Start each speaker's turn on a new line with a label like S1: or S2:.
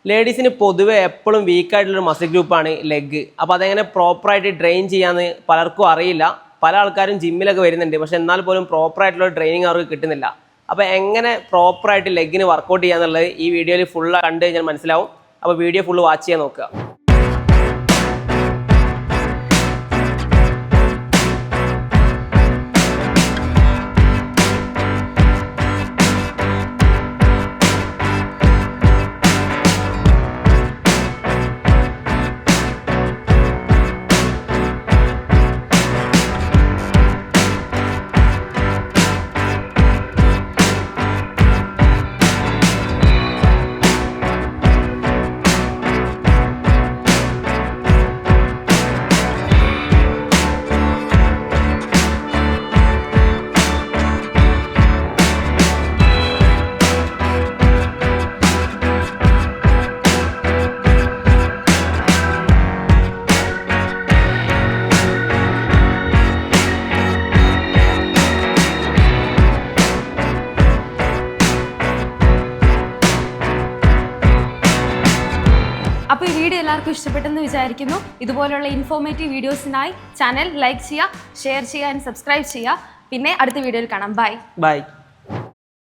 S1: ലേഡീസിന് പൊതുവെ എപ്പോഴും വീക്കായിട്ടുള്ളൊരു മസിൽ ഗ്രൂപ്പാണ് ലെഗ്. അപ്പോൾ അതെങ്ങനെ പ്രോപ്പറായിട്ട് ട്രെയിൻ ചെയ്യാമെന്ന് പലർക്കും അറിയില്ല. പല ആൾക്കാരും ജിമ്മിലൊക്കെ വരുന്നുണ്ട്, പക്ഷെ എന്നാൽ പോലും പ്രോപ്പറായിട്ടുള്ള ട്രെയിനിങ് അവർക്ക് കിട്ടുന്നില്ല. അപ്പോൾ എങ്ങനെ പ്രോപ്പറായിട്ട് ലെഗിന് വർക്കൗട്ട് ചെയ്യാന്നുള്ളത് ഈ വീഡിയോയിൽ ഫുള്ള് കണ്ട് കഴിഞ്ഞാൽ മനസ്സിലാവും. അപ്പോൾ വീഡിയോ ഫുള്ള് വാച്ച് ചെയ്യാൻ നോക്കുക.
S2: അപ്പോൾ ഈ വീഡിയോ എല്ലാവർക്കും ഇഷ്ടപ്പെട്ടെന്ന് വിചാരിക്കുന്നു. ഇതുപോലുള്ള ഇൻഫോർമേറ്റീവ് വീഡിയോസിനായി ചാനൽ ലൈക്ക് ചെയ്യുക, ഷെയർ ചെയ്യുക ആൻഡ് സബ്സ്ക്രൈബ് ചെയ്യുക. പിന്നെ അടുത്ത വീഡിയോയിൽ കാണാം. ബൈ.